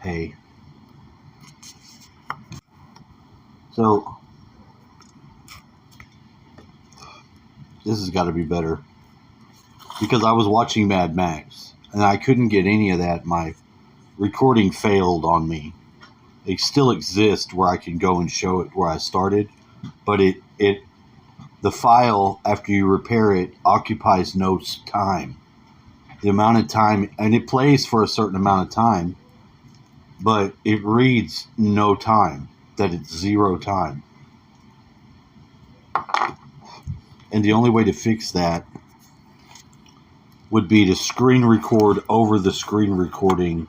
Hey. So, this has got to be better. Because I was watching Mad Max, and I couldn't get any of that. My recording failed on me. It still exists where I can go and show it where I started, but the file, after you repair it, occupies no time. The amount of time, and it plays for a certain amount of time, but it reads no time, that it's 0 time. And the only way to fix that would be to screen record over the screen recording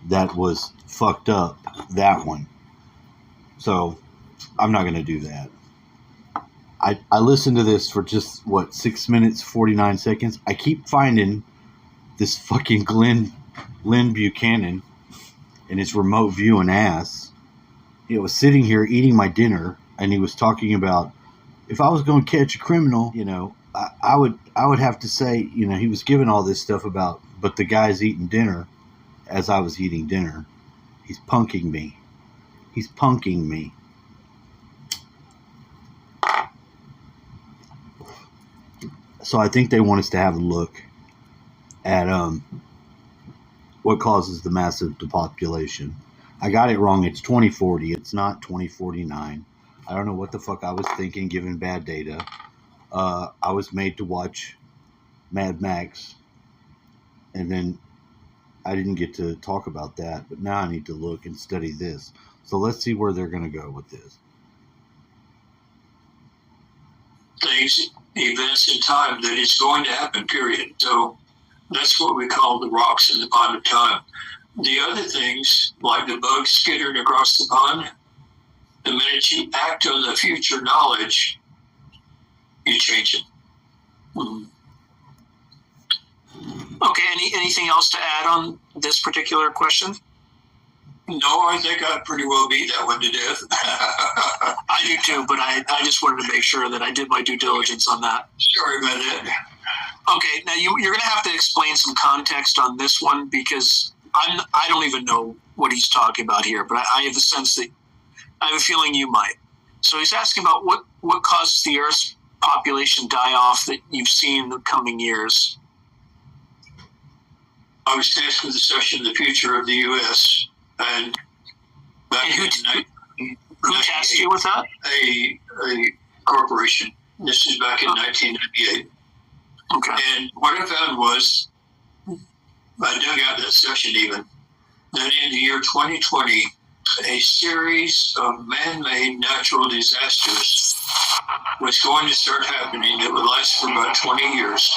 that was fucked up, that one. So I'm not going to do that. I listened to this for just, 6 minutes, 49 seconds. I keep finding this fucking Lynn Buchanan and his remote viewing ass. He was sitting here eating my dinner, and he was talking about, if I was going to catch a criminal, I would have to say, he was giving all this stuff about, but the guy's eating dinner as I was eating dinner. He's punking me. He's punking me. So I think they want us to have a look at what causes the massive depopulation. I got it wrong. It's 2040. It's not 2049. I don't know what the fuck I was thinking given bad data. I was made to watch Mad Max, and then I didn't get to talk about that, but now I need to look and study this. So let's see where they're going to go with this. Things, events in time that is going to happen, period. So that's what we call the rocks in the pond of time. The other things, like the bugs skittering across the pond, the minute you act on the future knowledge, you change it. Mm-hmm. Okay, anything else to add on this particular question? No, I think I pretty well beat that one to death. I do too, but I just wanted to make sure that I did my due diligence on that. Sorry about that. Okay, now you're going to have to explain some context on this one, because I don't even know what he's talking about here, but I have a sense that I have a feeling you might. So he's asking about what causes the Earth's population die off that you've seen in the coming years. I was tasked with assessing the future of the U.S. and who tasked you with that? A corporation. This is back in 1998. Okay. And what I found was, I dug out that session even, that in the year 2020, a series of man-made natural disasters was going to start happening. It would last for about 20 years.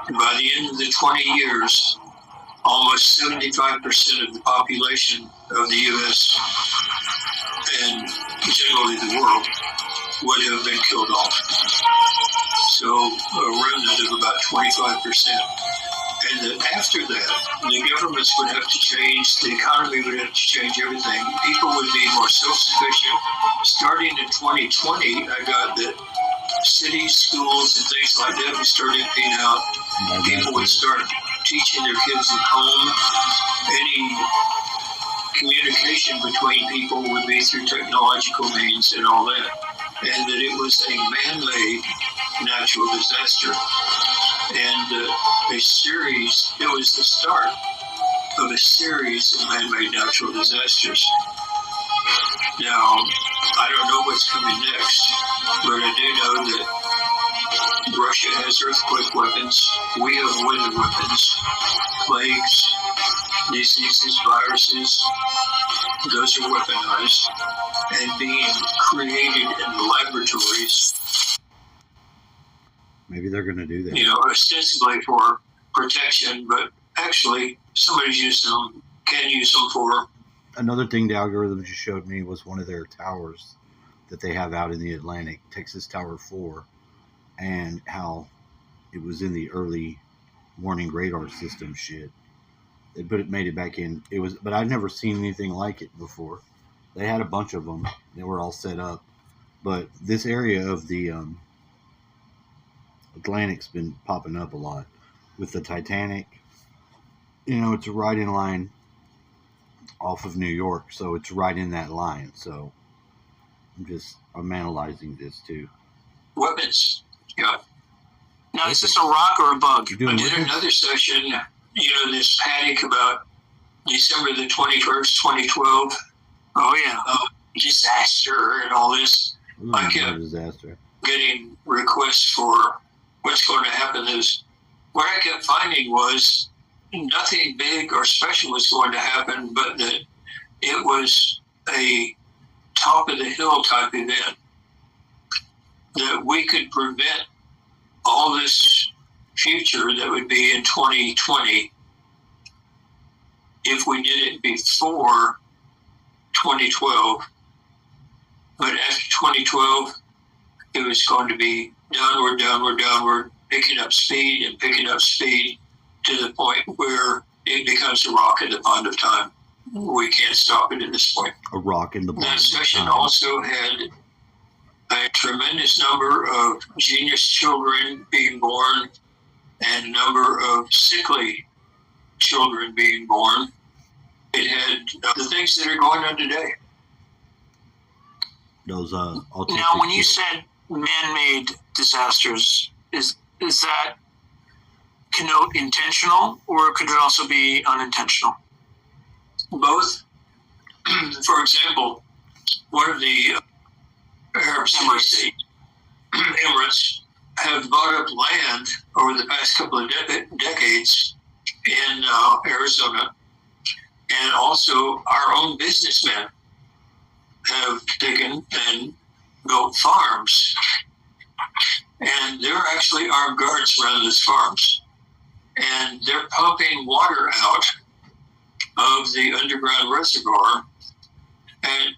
And by the end of the 20 years, almost 75% of the population of the U.S. and generally the world would have been killed off. So a remnant of about 25%. And then after that, the governments would have to change, the economy would have to change everything. People would be more self-sufficient. Starting in 2020, I got that cities, schools, and things like that would start emptying out. People would start teaching their kids at home. Any communication between people would be through technological means and all that. And that it was a man-made natural disaster. And a series, it was the start of a series of man-made natural disasters. Now, I don't know what's coming next, but I do know that Russia has earthquake weapons, we have weather weapons, plagues, diseases, viruses, those are weaponized and being created in the laboratories. Maybe they're going to do that. Ostensibly for protection, but actually somebody's using them, can use them for. Another thing the algorithm just showed me was one of their towers that they have out in the Atlantic, Texas Tower 4, and how it was in the early warning radar system shit. But it made it back in. But I'd never seen anything like it before. They had a bunch of them. They were all set up. But this area of the Atlantic's been popping up a lot with the Titanic. It's right in line off of New York, so it's right in that line. So I'm analyzing this too. Weapons. Yeah. Now, is this a rock or a bug? You're I doing did weapons? another session, this panic about December the 21st, 2012, Oh, yeah. disaster and all this. Ooh, I can't- what a disaster. Getting requests for what's going to happen is what I kept finding was nothing big or special was going to happen, but that it was a top of the hill type event, that we could prevent all this future that would be in 2020 if we did it before 2012. But after 2012, it was going to be downward, downward, downward, picking up speed to the point where it becomes a rock in the pond of time. We can't stop it at this point. A rock in the That bottom. session also had a tremendous number of genius children being born and a number of sickly children being born. It had the things that are going on today. Those autistic Now, when you kids. said man-made disasters, is that connote intentional, or could it also be unintentional? Both. For example, one of the Arab cities, Emirates, have bought up land over the past couple of decades in Arizona, and also our own businessmen have taken and built farms, and there are actually armed guards around those farms, and they're pumping water out of the underground reservoir at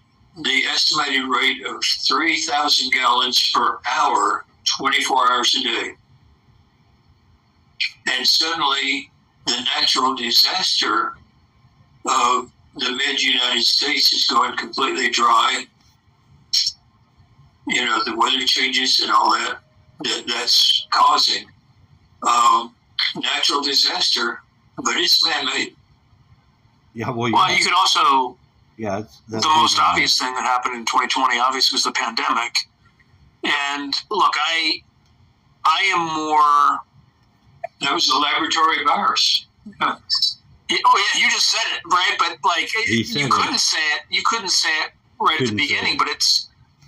the estimated rate of 3,000 gallons per hour, 24 hours a day. And suddenly, the natural disaster of the mid-United States is going completely dry. The weather changes and all that's causing natural disaster, but it's man-made. Yeah, well, Well, you could also, yeah. That's the most obvious thing that happened in 2020, obviously, was the pandemic. And look, I am more. That was a laboratory virus. Oh yeah, you just said it, right? But He said you it. couldn't say it. You couldn't say it right Couldn't at the say beginning. it.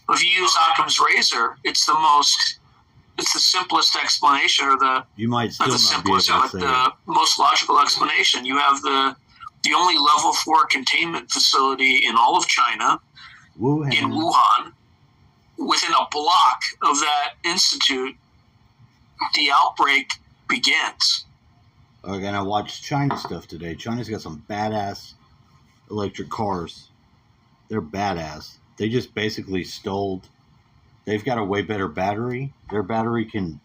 But if you use Occam's razor, it's the simplest explanation, or the You might still not the not be able simplest, to but say the most logical explanation. You have the only level 4 containment facility in all of China, Wuhan. in Wuhan. Within a block of that institute, the outbreak begins. And I watched China stuff today. China's got some badass electric cars. They're badass. They just basically stole. They've got a way better battery. Their battery can,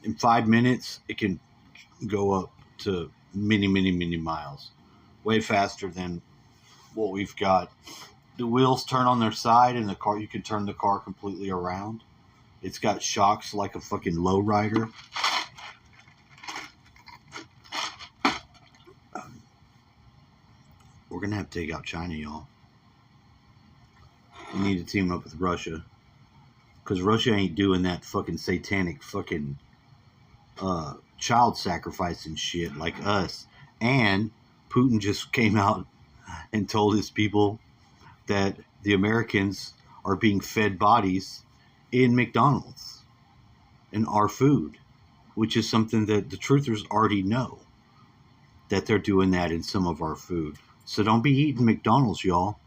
in 5 minutes, it can go up to many, many, many miles. Way faster than what we've got. The wheels turn on their side, and you can turn the car completely around. It's got shocks like a fucking lowrider. We're gonna have to take out China, y'all. We need to team up with Russia, because Russia ain't doing that fucking satanic fucking child sacrificing shit like us. And Putin just came out and told his people that the Americans are being fed bodies in McDonald's and our food, which is something that the truthers already know, that they're doing that in some of our food. So don't be eating McDonald's, y'all.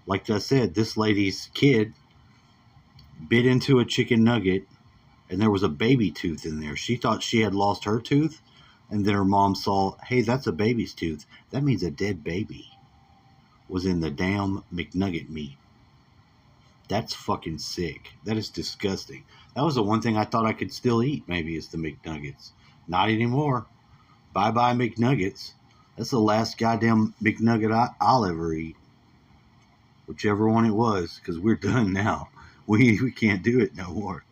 Like I said, this lady's kid bit into a chicken nugget and there was a baby tooth in there. She thought she had lost her tooth, and then her mom saw, hey, that's a baby's tooth. That means a dead baby was in the damn McNugget meat. That's fucking sick. That is disgusting. That was the one thing I thought I could still eat, maybe, is the McNuggets. Not anymore. Bye-bye McNuggets. That's the last goddamn McNugget I'll ever eat. Whichever one it was, because we're done now. We can't do it no more.